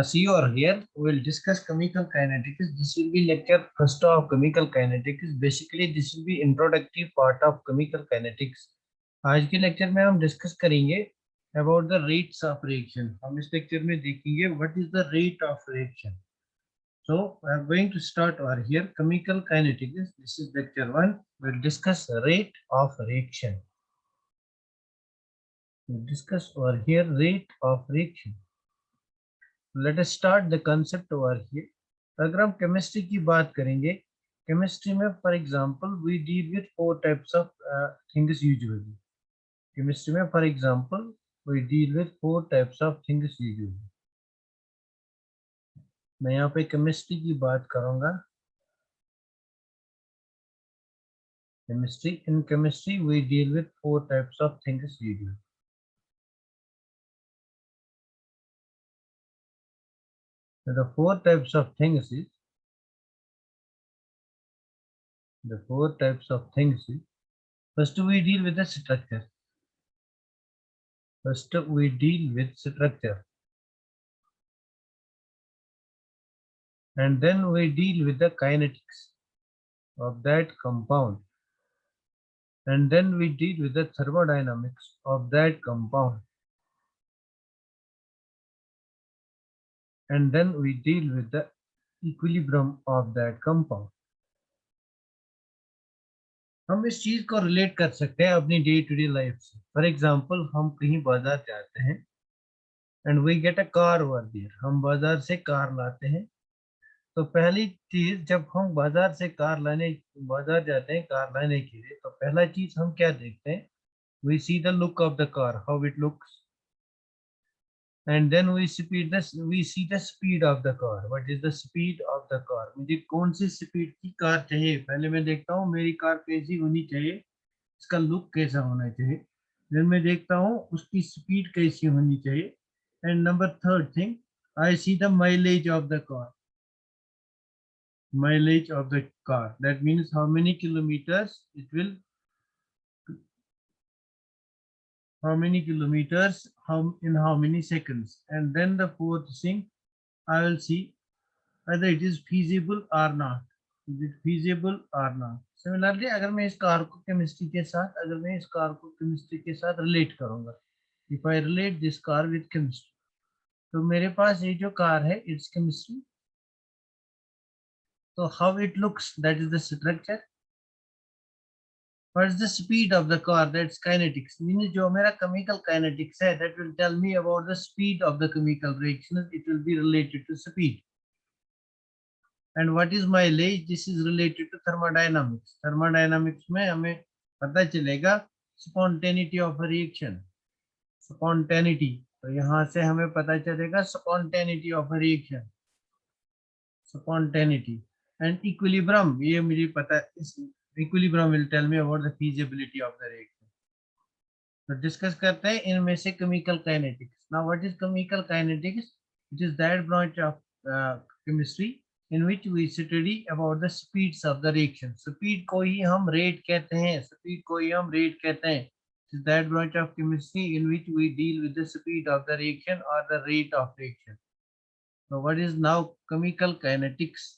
See you are here. We will discuss chemical kinetics. This will be lecture first of chemical kinetics. Basically, this will be introductory part of chemical kinetics. आज के lecture में हम discuss करेंगे about the rates of reaction. हम इस lecture में देखेंगे what is the rate of reaction. So I am going to start over here chemical kinetics. This is lecture 1. We'll discuss rate of reaction. We'll discuss over here rate of reaction. Let us start the concept over here. अगर हम chemistry की बात करेंगे, chemistry में for example we deal with four types of things usually. Chemistry में for example we deal with four types of things usually. मैं यहाँ पे केमिस्ट्री की बात करूंगा. Chemistry, in chemistry we deal with four types of things usually. The four types of things is first we deal with the structure. First we deal with structure, and then we deal with the kinetics of that compound, and then we deal with the thermodynamics of that compound, and then we deal with the equilibrium of that compound. हम इस चीज को relate कर सकते हैं अपनी day to day life से. For example हम कहीं बाजार जाते हैं and we get a car over there. हम बाजार से कार लाते हैं. तो पहली चीज जब हम बाजार जाते हैं कार लाने के लिए, तो पहला चीज हम क्या देखते हैं? We see the look of the car, how it looks, and then we see the speed of the car. What is the speed of the car? मुझे कौन सी स्पीड की कार चाहिए? पहले मैं देखता हूँ मेरी कार कैसी होनी चाहिए, इसका लुक कैसा होना चाहिए. फिर मैं देखता हूँ उसकी स्पीड कैसी होनी चाहिए. And number third thing, I see the mileage of the car. Mileage of the car, that means how many kilometers it will, how many kilometers, how many seconds. And then the fourth thing, I will see whether it is feasible or not. Is it feasible or not? Similarly, अगर मैं इस car को chemistry के साथ relate करूंगा, if I relate this car with chemistry, तो मेरे पास ये जो कार है it's chemistry. So how it looks, that is the structure. What is the speed of the car? That's kinetics. Means जो मेरा chemical kinetics है, that will tell me about the speed of the chemical reaction. It will be related to speed. And what is mileage? This is related to thermodynamics. Thermodynamics में हमें पता चलेगा spontaneity of a reaction. Spontaneity. तो यहाँ से हमें पता चलेगा spontaneity of a reaction. Spontaneity. And equilibrium, ये मुझे पता है. Equilibrium will tell me about the feasibility of the reaction. तो डिस्कस करते हैं इनमें से chemical kinetics. Now what is chemical kinetics? It is that branch of chemistry in which we study about the speeds of the reaction. Speed को ही हम rate कहते हैं. It is that branch of chemistry in which we deal with the speed of the reaction or the rate of reaction. So what is now chemical kinetics?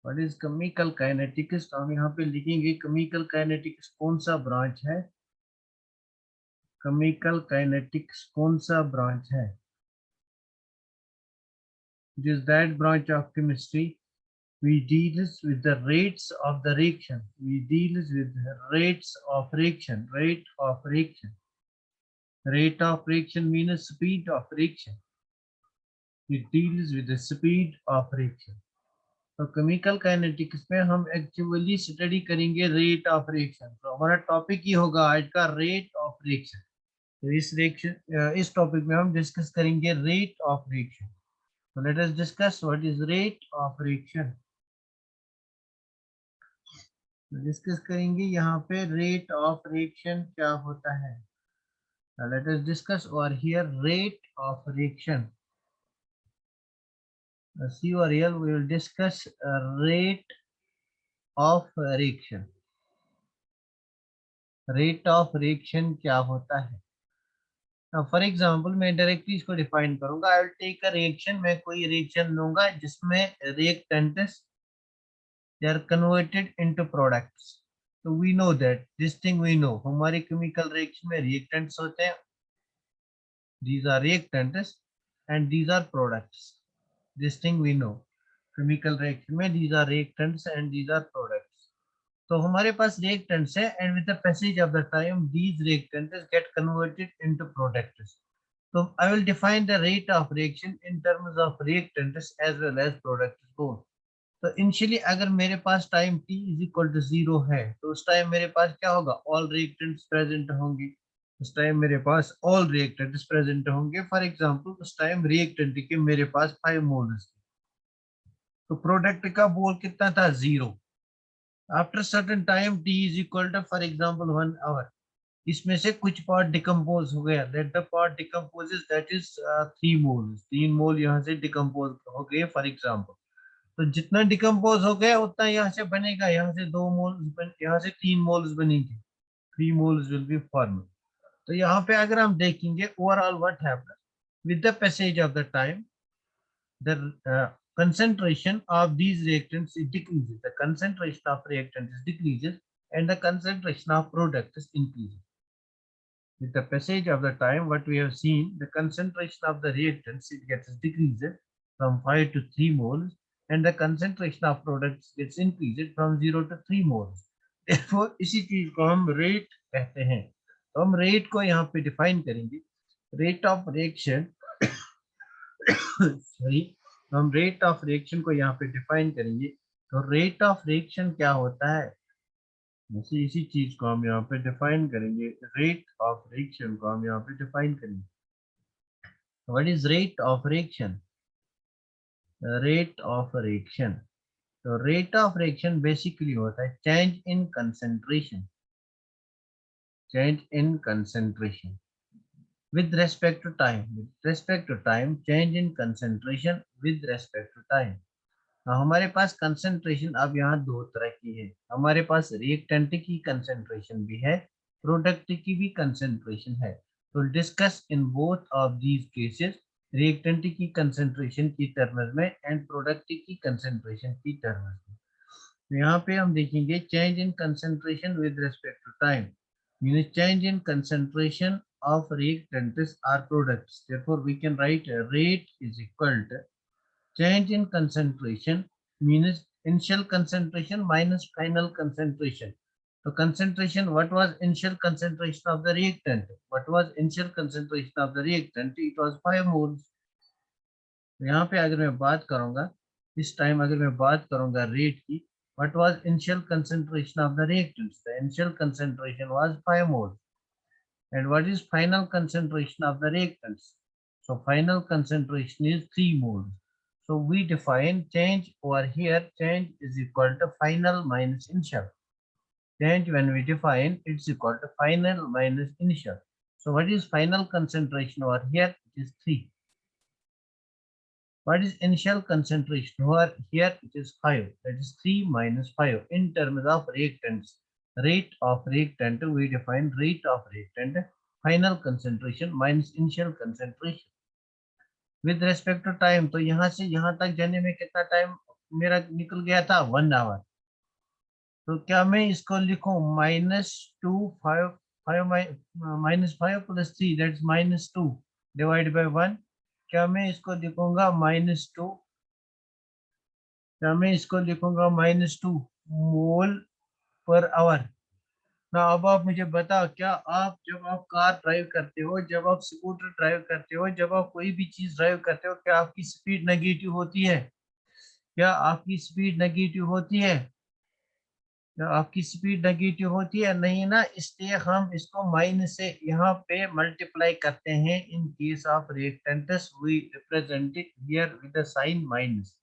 What is chemical kinetics? तो हम यहाँ पे लिखेंगे chemical kinetics कौन सा branch है. Chemical kinetics कौन सा ब्रांच है? It is that branch of chemistry we deals with the rates of the reaction. Rate of reaction means speed of reaction. It deals with the speed of reaction. तो chemical kinetics में हम actually study करेंगे rate of reaction. तो हमारा topic ही होगा आज का rate of reaction. तो इस टॉपिक में हम डिस्कस करेंगे rate of reaction. So let us discuss what is rate of reaction. Discuss करेंगे यहाँ पे रेट ऑफ रिएक्शन क्या होता है. Let us discuss over here rate of reaction. See over here we will discuss rate of reaction. Rate of reaction क्या होता है? For example मैं डायरेक्टली इसको डिफाइन करूंगा, I will take a reaction, मैं कोई रिएक्शन लूंगा जिसमें reactants they are converted into products. तो we know that this thing we know, हमारी केमिकल रिएक्शन में रिएक्टेंट्स होते हैं, these are reactants and these are products, this thing we know, chemical reaction में these are reactants and these are products। तो हमारे पास reactants है and with the passage of the time these reactants get converted into products। So I will define the rate of reaction in terms of reactants as well as products both। तो initially अगर मेरे पास time t is equal to 0 है तो उस time मेरे पास क्या होगा, ऑल रिएक्टेंट्स प्रेजेंट होंगे। उस टाइम मेरे पास ऑल रिएक्टेंट्स प्रेजेंट होंगे। फॉर एग्जांपल उस टाइम रिएक्टेंट के मेरे पास 5 मोल्स, तो प्रोडक्ट का मोल कितना था, 0। After certain time t is equal to for example 1 hour, इसमें से कुछ पार्ट डिकम्पोज हो गया, let the part decomposes that is 3 moles, 3 mole यहाँ से डिकम्पोज हो गए फॉर एग्जांपल। तो जितना डिकम्पोज हो गया उतना यहाँ से बनेगा, यहाँ से 2 मोल्स यहाँ से 3 मोल्स बनेंगे, 3 मोल्स विल बी फॉर्म। तो यहाँ पे अगर हम देखेंगे overall what happens with the passage of the time, the concentration of these reactants is decreases, the concentration of reactants decreases and the concentration of products increases. With the passage of the time, what we have seen, the concentration of the reactants it gets decreased from 5 to 3 moles and the concentration of products gets increased from 0 to 3 moles। Therefore इसी चीज को हम rate कहते हैं। तो हम rate को यहाँ पे डिफाइन करेंगे, रेट ऑफ रिएक्शन सॉरी, हम रेट ऑफ रिएक्शन को यहाँ पे डिफाइन करेंगे। तो रेट ऑफ रिएक्शन क्या होता है, इसी चीज को हम यहाँ पे डिफाइन करेंगे, रेट ऑफ रिएक्शन को हम यहाँ पे डिफाइन करेंगे। What is rate of reaction, rate of reaction, तो रेट ऑफ रिएक्शन बेसिकली होता है change in concentration, change in concentration with respect to time, with respect to time, change in concentration with respect to time। हमारे पास concentration अब यहाँ दो तरह की है, हमारे पास रिएक्टेंट की कंसेंट्रेशन भी है, प्रोडक्ट की भी कंसेंट्रेशन है। तो discuss in both of these cases, reactant की कंसेंट्रेशन की टर्म्स में एंड प्रोडक्ट की कंसेंट्रेशन की टर्म्स में। तो यहाँ पे हम देखेंगे change in concentration with respect to time, means change in concentration of reactants or products, therefore we can write rate is equal to change in concentration means initial concentration minus final concentration। so concentration, what was initial concentration of the reactant, what was initial concentration of the reactant, it was 5 moles। तो यहाँ पे अगर मैं बात करूंगा इस time, अगर मैं बात करूंगा रेट की, what was initial concentration of the reactants, the initial concentration was 5 moles। And what is final concentration of the reactants? So final concentration is 3 moles। So we define change over here, change is equal to final minus initial। Change when we define it's equal to final minus initial। So what is final concentration over here? It is 3। What is initial concentration over here? It is 5, that is 3 minus 5 in terms of reactants, rate of reactant, we define rate of reactant final concentration minus initial concentration with respect to time. तो यहाँ से यहाँ तक जाने में कितना time मेरा निकल गया था, 1 आवर। तो क्या मैं इसको लिखूं -5 plus 3 that is -2 divide by 1, क्या मैं इसको लिखूंगा -2, क्या मैं इसको लिखूंगा -2 मोल पर आवर ना। अब आप मुझे बताओ, क्या आप जब आप कार ड्राइव करते हो, जब आप स्कूटर ड्राइव करते हो, जब आप कोई भी चीज ड्राइव करते हो, क्या आपकी स्पीड नेगेटिव होती है, क्या आपकी स्पीड नेगेटिव होती है, क्या आपकी स्पीड नेगेटिव होती है, नहीं ना। इसलिए हम इसको माइनस से यहाँ पे मल्टीप्लाई करते हैं। In case of reactants we represent it here with the sign minus.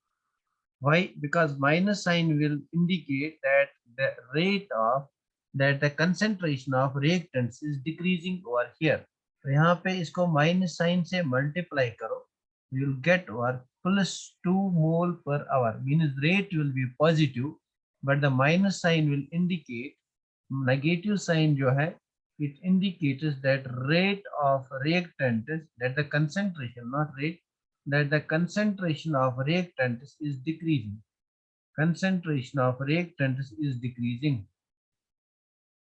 Why? Because minus sign will indicate that the rate of that the concentration of reactants is decreasing over here। तो यहाँ पे इसको minus sign से multiply करो, you will get over +2 mole per hour, means rate will be positive but the minus sign will indicate, negative sign जो है it indicates that rate of reactants, that the concentration, not rate, that the concentration of reactants is decreasing. Concentration of reactants is decreasing.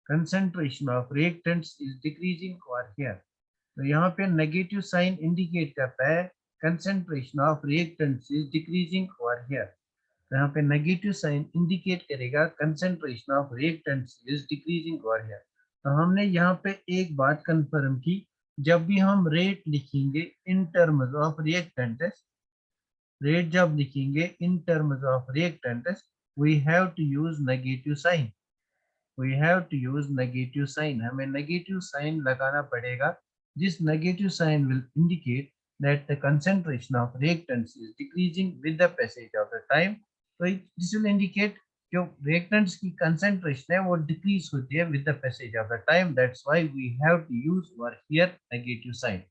Concentration of reactants is decreasing over here. तो यहाँ पे negative sign indicate करता है concentration of reactants is decreasing over here. तो यहाँ पे negative sign indicate करेगा concentration of reactants is decreasing over here. तो हमने यहाँ पे एक बात कंफर्म की, जब भी हम रेट लिखेंगे in terms of reactants, rate जब लिखेंगे in terms of reactants, we have to use negative sign. we have to use negative sign. हमें negative sign लगाना पड़ेगा. This negative sign will indicate that the concentration of reactants is decreasing with the passage of the time. So this will indicate जो reactants की concentration है वो decrease होती है with the passage of the time. That's why we have to use over here negative sign.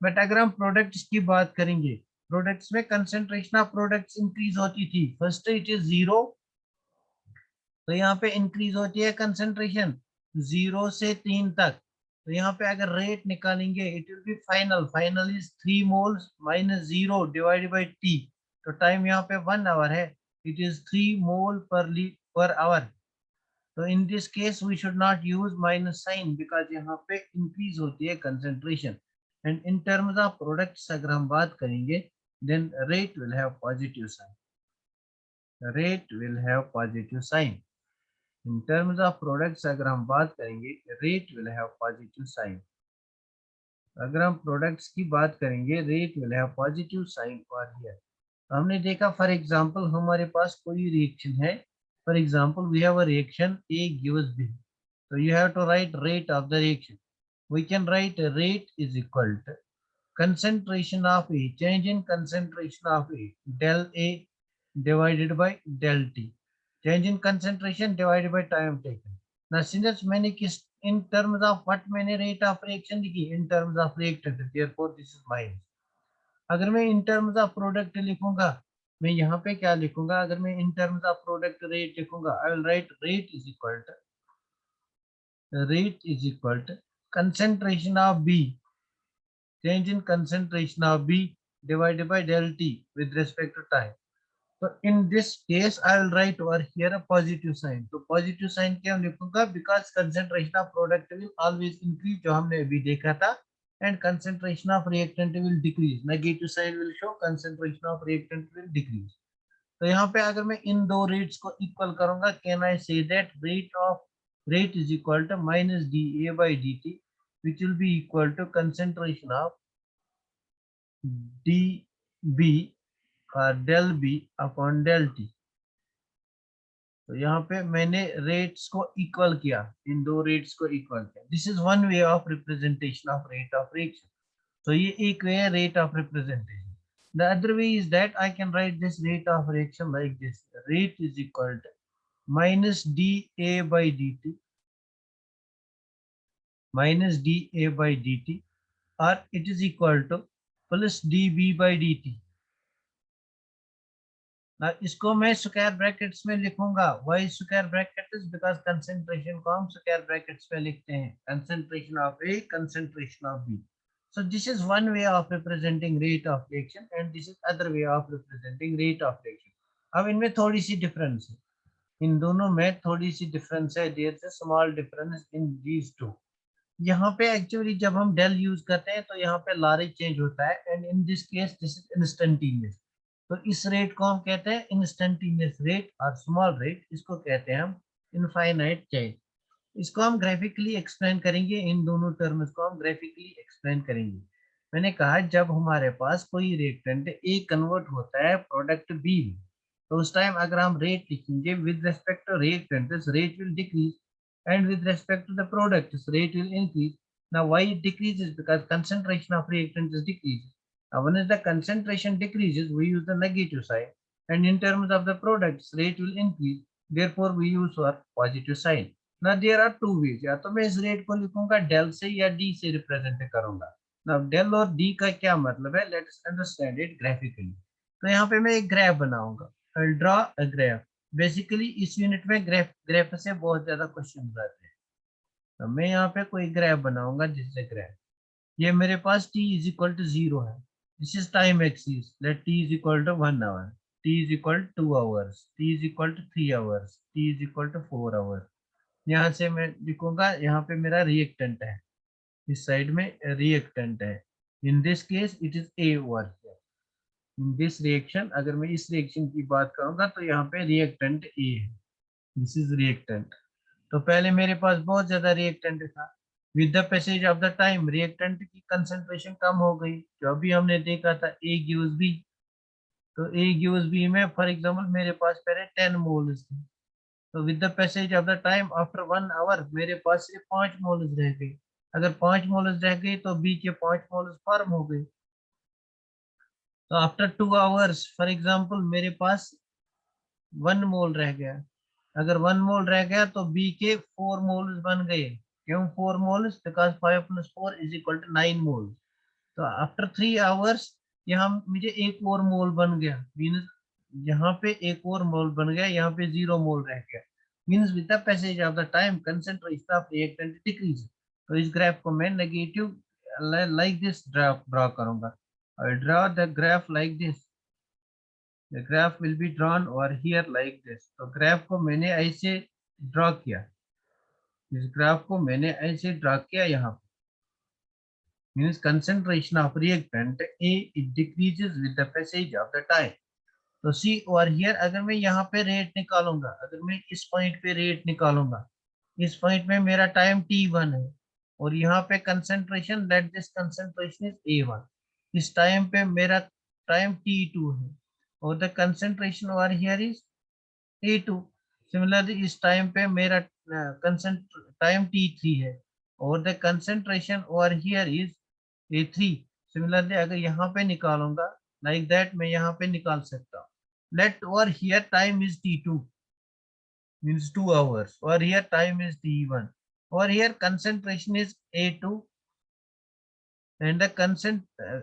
But अगर हम products की बात करेंगे, products में concentration of products increase होती थी. First it is 0. तो यहाँ पे इंक्रीज होती है कंसेंट्रेशन 0 से 3 तक. तो यहाँ पे अगर रेट निकालेंगे it will B final. Final is 3 moles minus 0 divided by T. तो टाइम यहाँ पे 1 आवर है. It is 3 mole per hour. तो in this case we should not use minus sign because यहाँ पे इंक्रीज होती है concentration. And in terms of products अगर हम बात करेंगे then rate will have positive sign. Rate will have positive sign. In terms of products अगर हम बात करेंगे rate will have positive sign. अगर हम products की बात करेंगे rate will have positive sign for here. हमने देखा for example हमारे पास कोई reaction है. For example we have a reaction A gives B. So you have to write rate of the reaction. We can write rate is equal to concentration of A, change in concentration of A, del A divided by del T. Change in concentration divided by time taken. Now since मैंने किस in terms of what मैंने rate of reaction लिखी in terms of reactant, therefore this is minus. अगर मैं in terms of product लिखूंगा मैं यहाँ पे क्या लिखूंगा? अगर मैं in terms of product rate लिखूंगा I will write rate is equal to concentration of B, change in concentration of B divided by del T with respect to time. So in this case I will write over here a positive sign. तो positive sign क्यों लिखूंगा? Because concentration of product will always increase जो हमने अभी देखा था, and concentration of reactant will decrease. Negative sign will show concentration of reactant will decrease. तो यहाँ पे अगर मैं इन दो रेट्स को इक्वल करूंगा can I say that rate is equal to minus dA by dt which will be equal to concentration of dB और del B upon del T. तो यहाँ पे मैंने रेट्स को इक्वल किया, इन दो रेट्स को इक्वल किया. This is one way of representation of rate of reaction. तो ये एक वे है rate of representation. The other way is that I can write this rate of reaction like this. Rate is equal to minus D A by D T, minus D A by D T, और it is equal to plus D B by D T. इसको मैं square brackets में लिखूंगा. Why square brackets? Because concentration को हम square brackets में लिखते हैं. Concentration of A, concentration of B. So this is one way of representing rate of reaction and this is other way of representing rate of reaction. अब इनमें थोड़ी सी difference है, इन दोनों में थोड़ी सी डिफरेंस है. There is a small difference in these two. यहाँ पे एक्चुअली जब हम डेल यूज करते हैं तो यहाँ पे लारे चेंज होता है and in this case this is instantaneous. तो इस रेट को हम कहते हैं इंस्टेंटेनियस रेट और स्मॉल रेट इसको कहते हैं हम इनफाइनाइट चेंज. इसको हम ग्राफिकली एक्सप्लेन करेंगे. इन दोनों टर्म्स को हम ग्राफिकली एक्सप्लेन करेंगे. मैंने कहा जब हमारे पास कोई रिएक्टेंट ए कन्वर्ट होता है प्रोडक्ट बी में, तो उस टाइम अगर हम रेट लिखेंगे with respect to reactant rate will decrease and with respect to the product rate will increase. Now why it decreases? Because concentration of reactant is decreased. Now when the concentration decreases we use the negative sign, and in terms of the products rate will increase, therefore we use our positive sign. Now there are two ways. या तो मैं इस rate को लिखूंगा del से या D से represent करूंगा. Now डेल और डी का क्या मतलब है? Let us understand it graphically. तो यहाँ पे मैं एक ग्राफ बनाऊंगा. I'll draw a graph. Basically इस यूनिट में ग्राफ से बहुत ज्यादा क्वेश्चन रहते हैं. तो मैं यहाँ पे कोई ग्राफ बनाऊंगा, जिससे ग्राफ ये मेरे पास t इज इक्वल टू 0 है, this is time axis, let t is equal to 1 hour, t is equal to 2 hours, t is equal to 3 hours, t is equal to 4 hours. यहाँ से मैं लिखूंगा, यहाँ पे मेरा रिएक्टेंट है, इस साइड में रिएक्टेंट है, इन this case it is a over here. In this reaction, अगर मैं इस रिएक्शन की बात करूंगा तो यहाँ पे रिएक्टेंट a है, दिस इज रिएक्टेंट। तो पहले मेरे पास बहुत ज्यादा रिएक्टेंट था, with the passage of the time reactant की कंसंट्रेशन कम हो गई, जो अभी हमने देखा था A गिव्स B। तो A गिव्स B में फॉर एग्जांपल मेरे पास पहले 10 मोल्स थे, तो with the passage of the time after 1 hour मेरे पास सिर्फ 5 मोल्स रह गई। अगर 5 मोल्स रह गई तो B के 5 मोल्स फॉर्म हो गए। तो आफ्टर 2 आवर्स फॉर एग्जांपल मेरे पास 1 मोल रह गया। अगर 1 मोल रह गया तो बी के 4 मोल्स बन गए। क्यों 4 moles? Because 5 + 4 is equal to 9 mole. तो आफ्टर 3 आवर्स यहाँ मुझे एक और मोल बन गया, मीन्स यहाँ पे एक और मोल बन गया, यहाँ पे 0 मोल रह गया। Means with the passage of the time concentration of reactant decrease. तो इस ग्राफ को मैं नेगेटिव लाइक दिस ड्रा करूंगा। I draw the graph like this, the graph will be drawn over here like this। तो graph को मैंने ऐसे draw किया, इस ग्राफ को मैंने ऐसे ड्रॉ किया। यहाँ means concentration of reactant A it decreases with the passage of the time। तो सी ओवर हियर, अगर मैं यहाँ पे रेट निकालूंगा, अगर मैं इस पॉइंट पे रेट निकालूंगा, इस पॉइंट में मेरा टाइम t1 है और यहाँ पे concentration, let this concentration is A1। इस टाइम पे मेरा टाइम t2 है और the concentration over here is A2। Similarly इस टाइम पे मेरा टाइम t3 है और the concentration over here is A3। Similarly अगर यहाँ पे निकालूंगा लाइक दैट, मैं यहाँ पे निकाल सकता हूँ। Let over here time is t2 means 2 hours, or here time is t1, or here concentration is A2 and the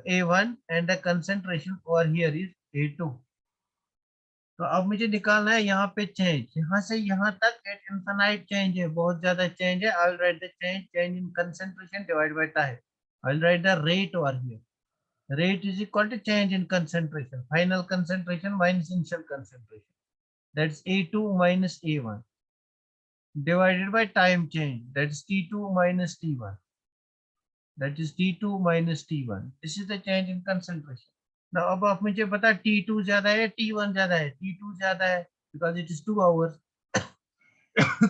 A1 and the concentration over here is A2। तो अब मुझे निकालना है यहाँ पे चेंज, यहाँ से यहाँ तक एट इनफाइनाइट चेंज है, बहुत ज्यादा चेंज है। आई will write the change in concentration divide by time. I will write the rate over here, rate is equal to change in concentration, final concentration minus initial concentration, that's A2 minus A1 divided by time change, that's T2 minus T1, that is T2 minus T1। this is the change in concentration। now अब आप मुझे बता T2 ज्यादा है T1 ज्यादा है? T2 ज्यादा है because it is 2 hours।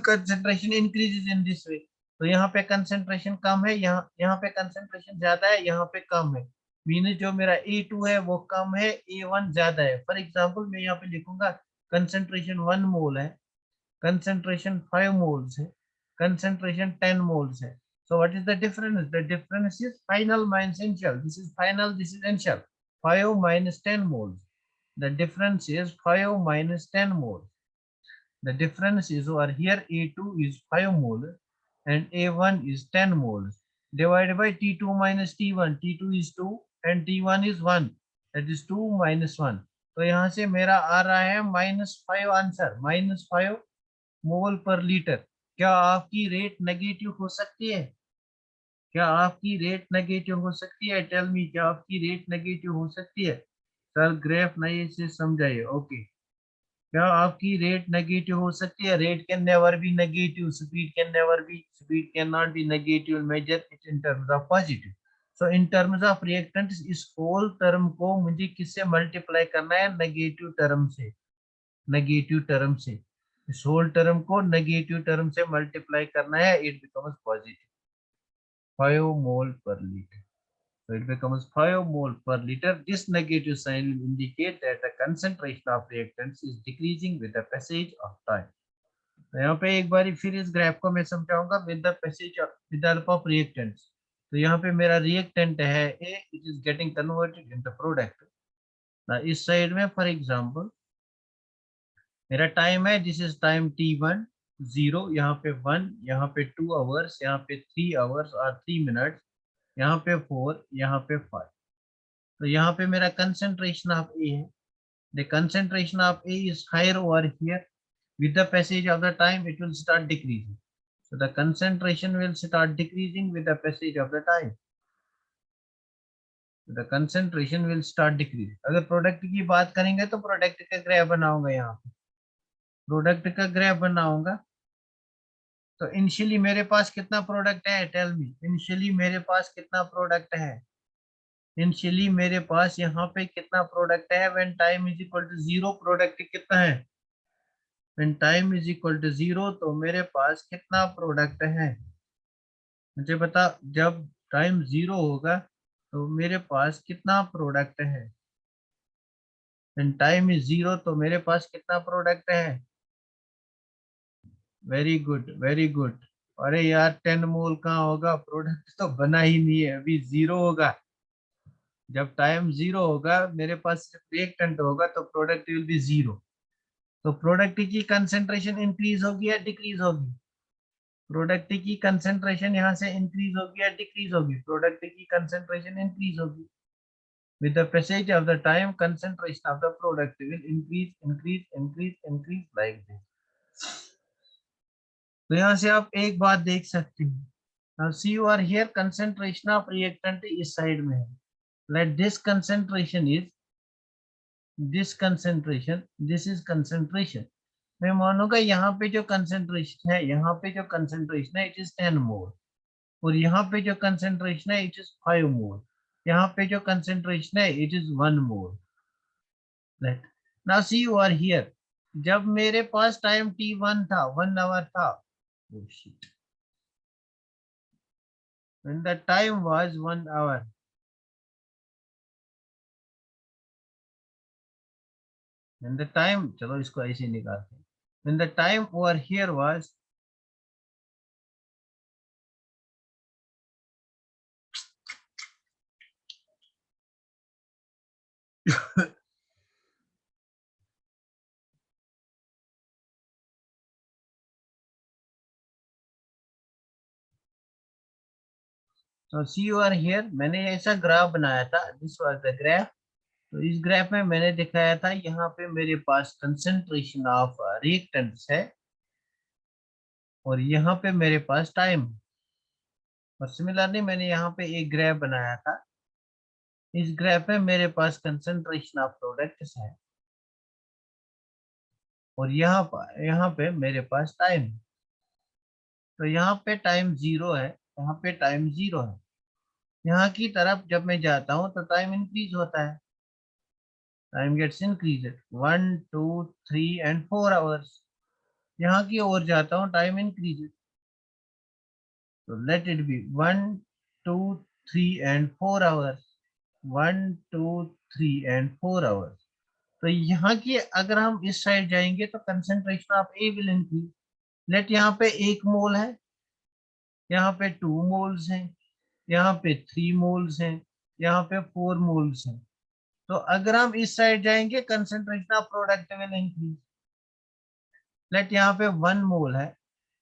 concentration increases in this way। तो यहाँ पे concentration कम है, यहाँ पे concentration ज्यादा है, यहाँ पे कम है। मीन्स जो मेरा A2 है वो कम है, A1 ज्यादा है। फॉर एग्जाम्पल मैं यहाँ पे लिखूंगा कंसेंट्रेशन 1 मोल है, concentration 5 moles है, concentration 10 moles है। So what is the difference? The difference is final minus initial। This is final, this is initial। 5 minus 10 moles। The difference is 5 minus 10 moles। The difference is over here A2 is 5 moles and A1 is 10 moles divided by T2 minus T1। T2 is 2 and T1 is 1, that is 2 minus 1। तो यहाँ से मेरा आ रहा है -5 answer, -5 मोल पर litre. क्या आपकी rate negative हो सकती है? क्या आपकी रेट नेगेटिव हो सकती है? टेल मी, क्या आपकी रेट नेगेटिव हो सकती है? सर ग्राफ नए से समझाइए। ओके, क्या आपकी रेट नेगेटिव हो सकती है? Rate can never be negative, speed can never be, speed can not be negative, measure it in terms of positive. So in terms of reactants इस होल टर्म को मुझे किससे मल्टीप्लाई करना है? नेगेटिव टर्म से, नेगेटिव टर्म से। इस whole term को नेगेटिव टर्म से मल्टीप्लाई करना है, इट बिकम्स पॉजिटिव 5 मोल पर litre. So it becomes 5 mole per liter। This negative sign will indicate that the concentration of reactants is decreasing with the passage of time। तो यहाँ पे एक बार फिर इस ग्राफ को मैं समझाऊंगा with the passage with the help of reactants. तो यहाँ पे मेरा रिएक्टेंट है A, it is getting converted into product. इस साइड में फॉर एग्जांपल मेरा टाइम है, दिस इज टाइम t1 0, यहाँ पे 1, यहाँ पे 2 आवर्स, यहाँ पे 3 आवर्स और 3 मिनट, यहाँ पे 4, यहाँ पे 5। तो यहाँ पे मेरा कंसंट्रेशन ऑफ A है। The concentration of A is higher over here, with the passage of the time it will start decreasing। So the concentration will start decreasing with the passage of the time. The concentration will start decreasing. अगर product की बात करेंगे तो product का graph बनाऊंगा, यहाँ पे product का ग्राफ बनाऊंगा। तो इनिशियली मेरे पास कितना प्रोडक्ट है, टेल मी, इनिशियली मेरे पास कितना प्रोडक्ट है? इनिशियली मेरे पास यहाँ पे कितना प्रोडक्ट है? When time is equal to zero product कितना है? When time is equal to zero तो मेरे पास कितना प्रोडक्ट है? मुझे बता, जब टाइम जीरो होगा तो मेरे पास कितना प्रोडक्ट है? व्हेन टाइम इज जीरो तो मेरे पास कितना प्रोडक्ट है? Very good, very good. अरे यार 10 मोल कहाँ होगा, प्रोडक्ट तो बना ही नहीं है, अभी जीरो होगा। जब टाइम जीरो होगा मेरे पास सिर्फ 1 टन होगा तो प्रोडक्ट विल बी जीरो। तो प्रोडक्ट की कंसेंट्रेशन इंक्रीज होगी या डिक्रीज होगी? प्रोडक्ट की कंसेंट्रेशन यहाँ से इंक्रीज होगी या डिक्रीज होगी? प्रोडक्ट की कंसेंट्रेशन इंक्रीज होगी। With the passage of the time, concentration of the product will increase, increase, increase, increase like this. तो यहाँ से आप एक बात देख सकते हैं। Now see you are here, concentration of reactant इस साइड में है। Let this concentration is this concentration, this is concentration। मैं मानूंगा यहाँ पे जो कंसेंट्रेशन है, यहाँ पे जो कंसेंट्रेशन है इट इज 10 मोल, और यहाँ पे जो कंसेंट्रेशन है इट इज 5 मोल, यहाँ पे जो कंसेंट्रेशन है it is 1 mole. Right. Now see you are here। जब मेरे पास टाइम t1 था, 1 आवर था, oh shit, when the time was 1 hour, when the time, चलो इसको ऐसे निकालते हैं, when the time over here was so see you are here, मैंने ऐसा ग्राफ बनाया था, this was the graph। तो इस ग्राफ में मैंने दिखाया था यहाँ पे मेरे पास कंसेंट्रेशन ऑफ रिएक्टेंट्स है और यहाँ पे मेरे पास टाइम। और सिमिलरली मैंने यहाँ पे एक ग्राफ बनाया था, इस ग्राफ में मेरे पास कंसेंट्रेशन ऑफ प्रोडक्ट्स है और यहाँ पे मेरे पास टाइम। तो यहाँ पे टाइम जीरो है, यहाँ पे टाइम जीरो है। यहाँ की तरफ जब मैं जाता हूँ तो टाइम इंक्रीज होता है, time gets increase 1 2 3 and 4 hours. यहाँ की ओर जाता हूँ टाइम इंक्रीज, तो let it be 1 2 3 and 4 hours, 1 2 3 and 4 hours. तो यहाँ की अगर हम इस साइड जाएंगे तो concentration of A will increase. Let यहाँ पे 1 मोल है, यहाँ पे 2 मोल्स हैं, यहाँ पे 3 मोल्स हैं, यहाँ पे 4 मोल्स हैं। तो अगर हम इस साइड जाएंगे concentration of product will increase. Let यहाँ पे 1 मोल है,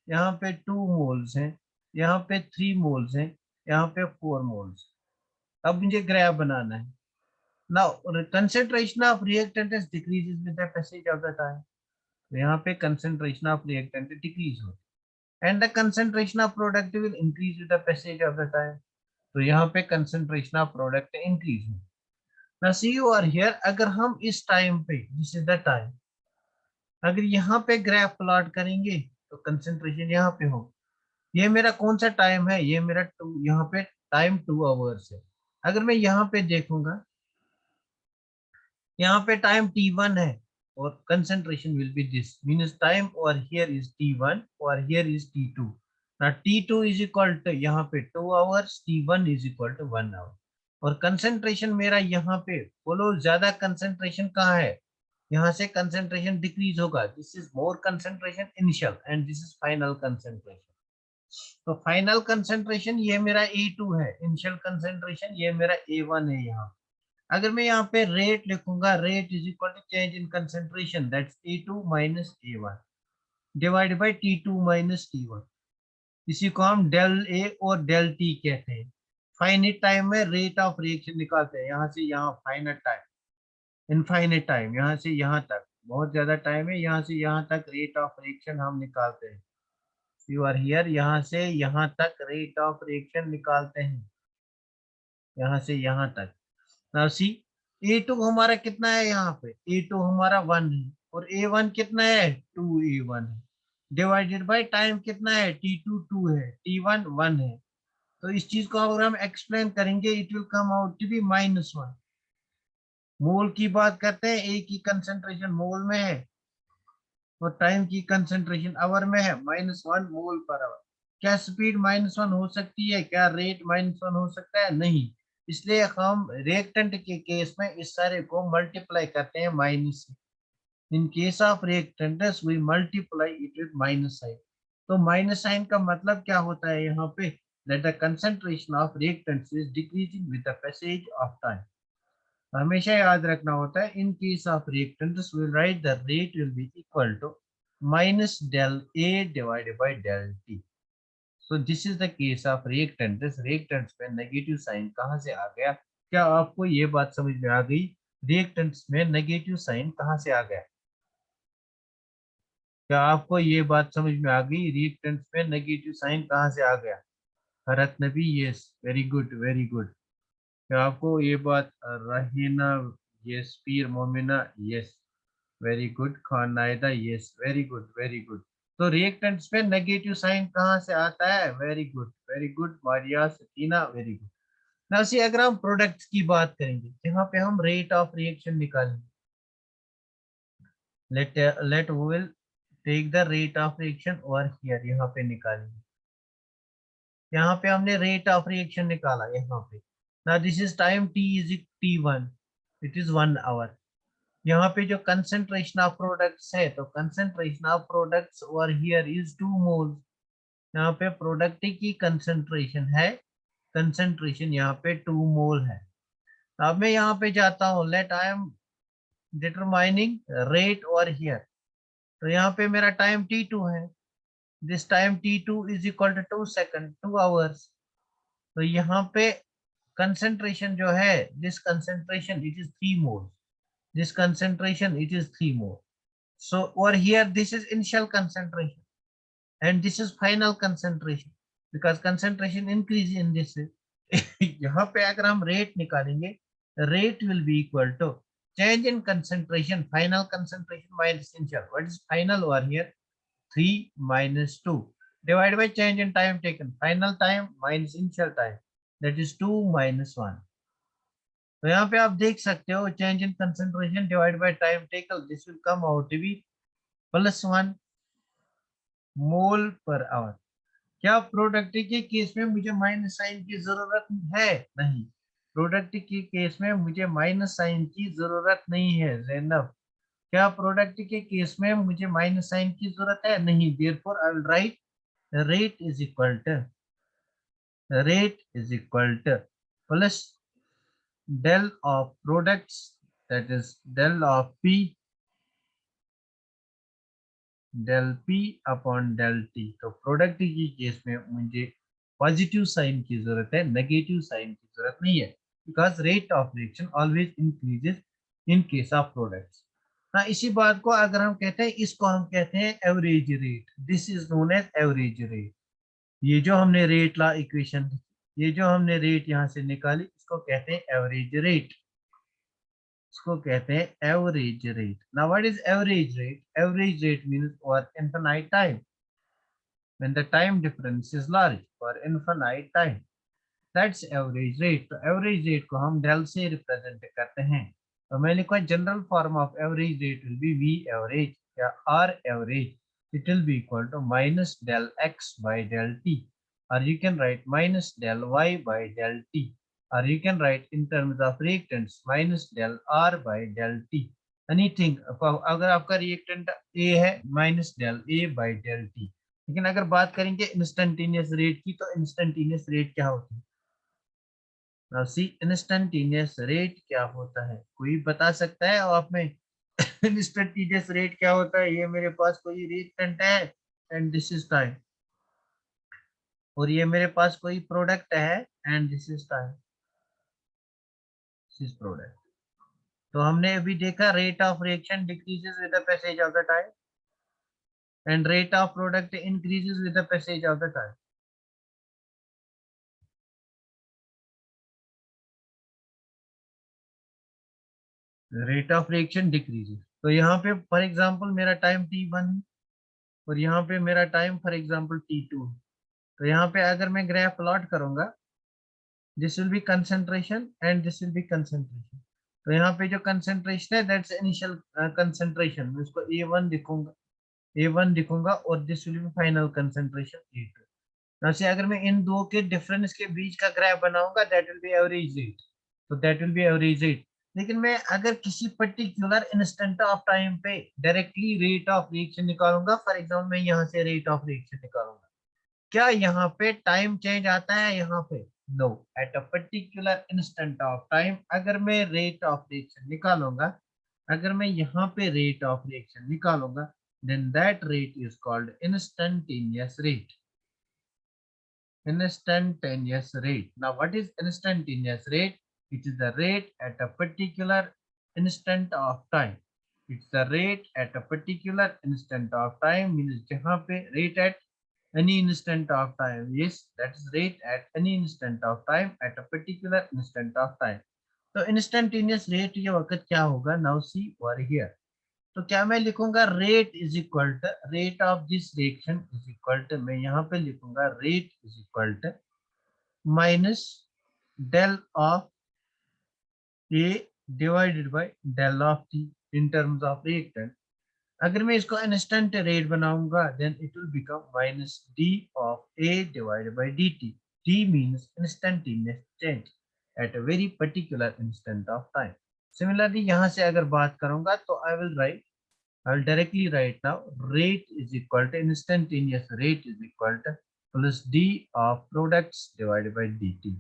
यहाँ पे 2 मोल्स हैं, यहाँ पे 3 मोल्स हैं, यहाँ पे 4 मोल्स। अब मुझे ग्राफ बनाना है। Now concentration of reactant decreases with the passage of the time। तो यहाँ पे concentration of reactant decrease हो, and the concentration of product will increase with the passage of the time। तो यहाँ पे concentration of product increase हो। Now see you are here, अगर हम इस टाइम पे, this is the time, अगर यहाँ पे ग्राफ प्लॉट करेंगे तो कंसेंट्रेशन यहाँ पे हो। ये मेरा कौन सा टाइम है, ये मेरा यहाँ पे टाइम 2 आवर्स है। अगर मैं यहाँ पे देखूंगा, यहाँ पे टाइम t1 है और concentration will be this, means time और हियर इज t1 और हियर इज t2। ना t2 इज इक्वल टू यहाँ पे 2 hours, t1 is equal to 1 hour. और कंसेंट्रेशन मेरा यहाँ पे, बोलो ज्यादा कंसेंट्रेशन कहाँ है? यहाँ से कंसेंट्रेशन डिक्रीज होगा, this is more concentration initial and this is final concentration. तो फाइनल कंसेंट्रेशन ये मेरा A2 है, इनिशियल कंसेंट्रेशन ये मेरा A1 है। यहाँ अगर मैं यहाँ पे रेट लिखूंगा, rate is equal to change in concentration, that's T2 minus A1 divide by T2 minus T1। इसी को हम डेल ए और डेल टी कहते हैं। फाइनिट टाइम में रेट ऑफ रिएक्शन निकालते हैं, यहाँ से यहाँ फाइनाइट टाइम, इनफाइनाइट टाइम, यहाँ से यहाँ तक बहुत ज्यादा टाइम है, यहाँ से यहाँ तक रेट ऑफ रिएक्शन हम निकालते हैं। यू आर हियर, यहाँ से यहाँ तक रेट ऑफ रिएक्शन निकालते हैं, यहाँ से यहाँ तक। नाउ सी, A2 हमारा कितना है, यहाँ पे A2 हमारा 1 है और A1 कितना है, 2A1 है, डिवाइडेड बाय टाइम कितना है, T2 2 है, T1 1 है। तो इस चीज को अगर हम एक्सप्लेन करेंगे, it will come out to be -1। Mole की बात करते हैं, ए की कंसेंट्रेशन मोल में है और टाइम की कंसेंट्रेशन आवर में है, -1 मोल पर आवर। क्या स्पीड -1 हो सकती है, क्या रेट -1 हो सकता है, नहीं। इसलिए हम रिएक्टेंट के केस में इस सारे को मल्टीप्लाई करते हैं माइनस से। In case of reactants we multiply it with minus sign. तो माइनस साइन का मतलब क्या होता है यहाँ पे, that the concentration of reactants is decreasing with the passage of time. हमेशा याद रखना होता है, in case of reactants will write the rate will be equal to minus del A divided by del T. So this is the case of reactants. Reactants में negative sign कहाँ से आ गया, क्या आपको ये बात समझ में आ गई, रिएक्टेंट्स में नेगेटिव साइन कहाँ से आ गया, क्या आपको ये बात समझ में आ गई, रिएक्टेंट्स में नेगेटिव साइन कहाँ से आ गया। Harat Nabi, yes, very good very good. क्या आपको ये बात, Rahina, yes, Peer Momina, yes, very good, Khan Naida, yes, very good very good. तो रिएक्टेंट्स में नेगेटिव साइन कहाँ से आता है, very good Maria Sakina, very good. Now see, अगर हम प्रोडक्ट्स की बात करेंगे, यहाँ पे हम रेट ऑफ रिएक्शन निकालेंगे। Let we will take the rate of reaction over here, यहाँ पे निकालेंगे। यहाँ पे हमने रेट ऑफ रिएक्शन निकाला, यहाँ पे ना, this is time t is t1, it is 1 hour. यहाँ पे जो कंसेंट्रेशन ऑफ प्रोडक्ट्स है, तो concentration of products over here is 2 mole. यहाँ पे प्रोडक्ट की कंसेंट्रेशन है, कंसेंट्रेशन यहाँ पे 2 मोल है। अब मैं यहाँ पे जाता हूँ, let I am determining rate over here. तो यहाँ पे मेरा टाइम t2 है, this time t2 is equal to 2 second, 2 hours. तो यहाँ पे कंसेंट्रेशन जो है, this concentration it is 3 mole, this concentration it is 3 more. So over here this is initial concentration and this is final concentration, because concentration increase in this यहाँ पे अगर हम rate निकालेंगे, rate will be equal to change in concentration, final concentration minus initial. What is final over here, 3 minus 2 divided by change in time taken, final time minus initial time, that is 2 minus 1. तो यहाँ पे आप देख सकते हो, change in concentration divide by time taken, this will come out to be +1 mole per hour. क्या product के case में मुझे माइनस साइन की जरूरत है, नहीं। प्रोडक्ट के केस में मुझे माइनस साइन की जरूरत नहीं है जैनब। क्या प्रोडक्ट के केस में मुझे माइनस साइन की जरूरत है, नहीं। Therefore I will write rate is equal to, rate is equal to plus del of products, that is del of p, del p upon del t। तो प्रोडक्ट की case में मुझे पॉजिटिव साइन की जरूरत है, नेगेटिव साइन की जरूरत नहीं है, because rate of reaction always increases in case of products. ना इसी बात को अगर हम कहते हैं, इसको हम कहते हैं average rate, this is known as average rate. ये जो हमने रेट ला इक्वेशन, ये जो हमने रेट यहाँ से निकाली, इसको कहते हैं एवरेज रेट, इसको कहते हैं average rate. Now what is average rate, average rate means for infinite time, when the time difference is large, for infinite time, that's average rate. तो एवरेज रेट को हम डेल से रिप्रेजेंट करते हैं। तो मैं लिखूंगा general form of average rate will be V average या R average, it will be equal to minus del x by del t, or you can write minus del y by del t, or you can write in terms of reactants minus del r by del t, anything। अगर आपका reactant a है, minus del a by del t। लेकिन अगर बात करेंगे instantaneous rate की, तो instantaneous rate क्या होती है, नाउ सी, इंस्टेंटेनियस रेट क्या होता है, कोई बता सकता है आप में इंस्टेंटेनियस रेट क्या होता है। ये मेरे पास कोई रिएक्टेंट है एंड दिस इज टाइम, और ये मेरे पास कोई प्रोडक्ट है and this is time, this is product. तो हमने अभी देखा rate of reaction decreases with the passage of the time, and rate of product increases with the passage of the time. Rate of reaction decreases. तो यहाँ पे for example मेरा time t1 है और यहाँ पे मेरा टाइम फॉर एग्जांपल t2 है. तो यहाँ पे अगर मैं ग्राफ प्लॉट करूंगा, this will be concentration and this will be concentration. तो यहाँ पे जो कंसंट्रेशन है दैट्स इनिशियल कंसंट्रेशन, मैं उसको A1 लिखूंगा और this will be final concentration A2. वैसे अगर मैं इन दो के डिफरेंस के बीच का ग्राफ बनाऊंगा that will be average rate. तो that will be average rate. लेकिन मैं अगर किसी पर्टिकुलर इंस्टेंट ऑफ टाइम पे डायरेक्टली रेट ऑफ रिएक्शन निकालूंगा, फॉर एग्जांपल मैं यहाँ से रेट ऑफ रिएक्शन निकालूंगा, क्या यहाँ पे टाइम चेंज आता है? यहाँ पे no. At a particular instant of time अगर मैं रेट ऑफ रिएक्शन निकालूंगा, अगर मैं यहाँ पे रेट ऑफ रिएक्शन निकालूंगा, then that rate is called instantaneous rate. Instantaneous rate. Now what is instantaneous rate? It is the rate at a particular instant of time. It's the rate at a particular instant of time, means जहाँ पे rate at any instant of time. Yes, that is rate at any instant of time at a particular instant of time. तो instantaneous rate ये वक्त क्या होगा? Now see over here. तो क्या मैं लिखूंगा rate is equal to rate of this reaction is equal to, मैं यहाँ पे लिखूंगा rate is equal to minus del of A divided by del of T in terms of reactant. अगर मैं इसको इंस्टेंट रेट बनाऊंगा then it will become minus D of A divided by D T. D means instantaneous change at a very particular instant of time. Similarly यहाँ से अगर बात करूंगा तो आई will right, I'll directly write now rate is equal to instantaneous rate is equal to plus d of products divided by dt.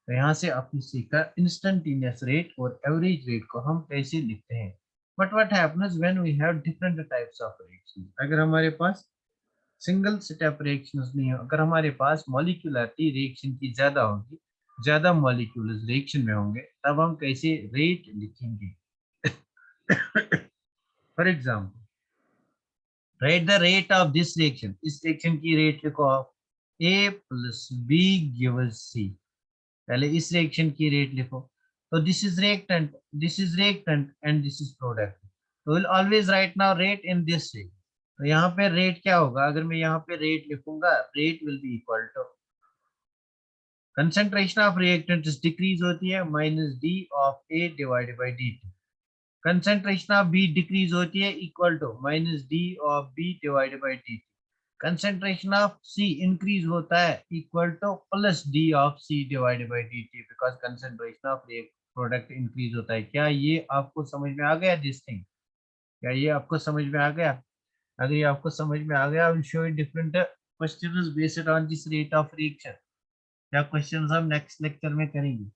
तो यहाँ से आपने सीखा instantaneous rate और average rate को हम कैसे लिखते हैं. But what happens when we have different types of reactions? अगर हमारे पास सिंगल स्टेप रिएक्शंस नहीं हो, अगर हमारे पास मॉलिक्यूलरिटी रिएक्शन की ज्यादा होगी, ज्यादा मॉलिक्यूल्स रिएक्शन में होंगे, तब हम कैसे रेट लिखेंगे? For example write the rate of this reaction. इस रिएक्शन की रेट लिखो आप. A plus B gives C. पहले इस रिएक्शन की रेट लिखो. तो this is reactant and this is product. So we'll always write now rate in this way. तो यहाँ पे रेट क्या होगा? अगर मैं यहाँ पे रेट लिखूंगा, rate will be equal to concentration of reactant decrease होती है माइनस D of A divided by dt. Concentration of B decrease होती है equal to minus D of B divided by D. Concentration of C increase होता है equal to plus D of C divided by D T, because concentration of product increase होता है. क्या ये आपको समझ में आ गया दिस थिंग? क्या ये आपको समझ में आ गया? अगर ये आपको समझ में आ गया, I will show you different questions based on this rate of reaction. क्या क्वेश्चंस हम नेक्स्ट लेक्चर में करेंगे?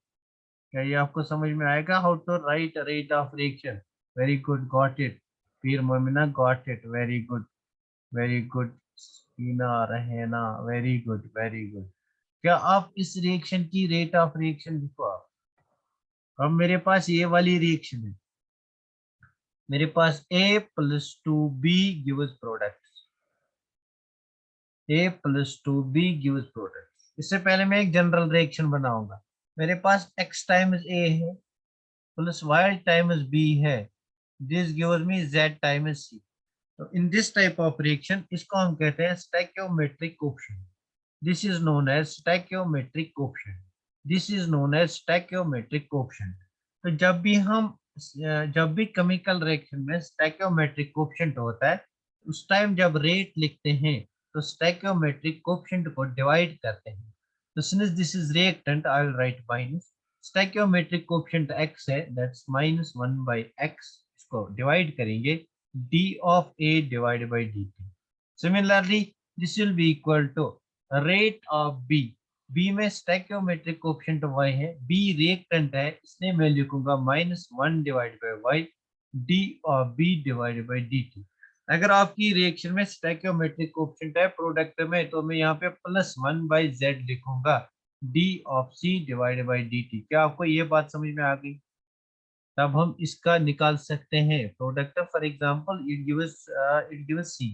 क्या ये आपको समझ में आएगा? How to write rate of reaction. Very good, got it. फिर Momina got it. Very good, very good. Tina, Rahna, very good, very good. क्या आप इस रिएक्शन की रेट ऑफ रिएक्शन लिखो आप. अब मेरे पास ये वाली रिएक्शन है, मेरे पास A plus 2B gives product. A plus 2B gives product. इससे पहले मैं एक जनरल रिएक्शन बनाऊंगा. मेरे पास x टाइम्स A है प्लस y टाइम्स B है. This gives me z times C. तो in this type of reaction इसको हम कहते हैं stoichiometric coefficient. This is known as stoichiometric coefficient. This is known as stoichiometric coefficient. तो जब भी केमिकल रिएक्शन में स्टोइकियोमेट्रिक कोएफिशिएंट होता है, उस टाइम जब रेट लिखते हैं तो स्टोइकियोमेट्रिक कोएफिशिएंट को डिवाइड करते हैं. तो since this is reactant I will write minus stoichiometric coefficient x है, दैट्स माइनस 1 by x. इसको डिवाइड करेंगे d of A divided by dt. Similarly, this will be equal to rate of B. B में stoichiometric coefficient y है, B reactant है, इसलिए मैं लिखूंगा minus 1 divide by y d of B divided by dt. अगर आपकी reaction में stoichiometric coefficient है प्रोडक्ट में, तो मैं यहाँ पे प्लस 1 by z लिखूंगा d of C divided by dt. क्या आपको ये बात समझ में आ गई? तब हम इसका निकाल सकते हैं product. For example it gives C.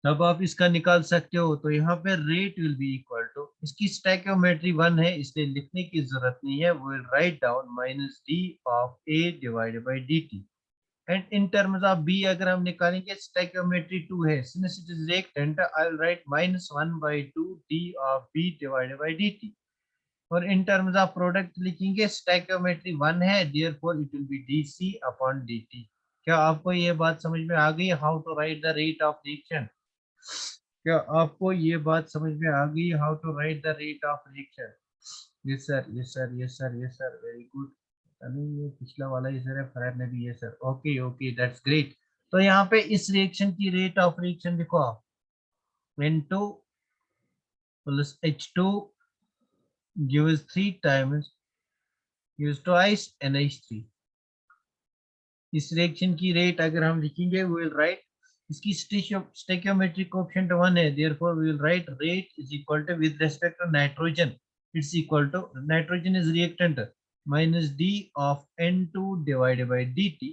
तब आप इसका निकाल सकते हो। तो यहाँ पे rate will be equal to, इसकी स्टैक्योमेट्री 1 है इसलिए लिखने की जरूरत नहीं है, we will write down minus D of A divided by D t. And in terms of B अगर हम निकालेंगे, स्टैक्योमेट्री 2 है, since it is reactant I will write minus 1 by 2 d of B divided by D T. और in terms of product लिखेंगे, stoichiometry 1 है, therefore it will be d C upon d t. क्या आपको ये बात समझ में आ गई, how to write the rate of reaction? क्या आपको ये बात समझ में आ गई, how to write the rate of reaction? Yes sir, yes sir, yes sir, yes sir, very good. नहीं, ये पिछला वाला ही सर है, फरहद ने भी ये sir. Okay okay, that's great. तो यहाँ पे इस रिएक्शन की रेट ऑफ रिएक्शन देखो आप, N2 plus H2 gives 3 times, gives twice NH3। इस रिएक्शन की रेट अगर हम लिखेंगे, we will write, इसकी स्टोइकियोमेट्रिक कोएफिशिएंट 1 है, therefore we will write rate is equal to, with respect to nitrogen, it's equal to, nitrogen is reactant, minus d of N2 divided by dt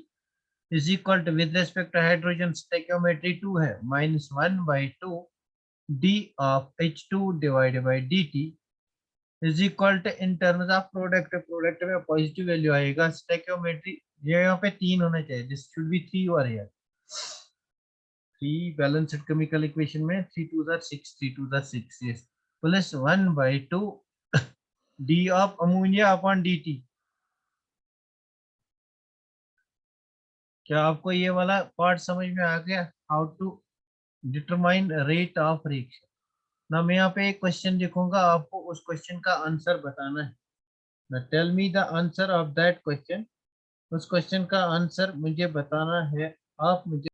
is equal to, with respect to hydrogen stoichiometry 2 है, minus 1 by 2 d of H2 divided by dt is equal to, in terms of product, product में positive value आएगा, stoichiometry ये यहाँ पे 3 होना चाहिए, this should be 3 over here. 3 balanced chemical equation में 3 2 jar 6, 3 2 jar 6, yes, plus 1 by 2 d of ammonia upon dt। क्या आपको ये वाला पार्ट समझ में आ गया, how to determine rate of reaction? ना मैं यहाँ पे एक क्वेश्चन लिखूंगा, आपको उस क्वेश्चन का आंसर बताना है। ना tell me the answer of that question, उस क्वेश्चन का आंसर मुझे बताना है, आप मुझे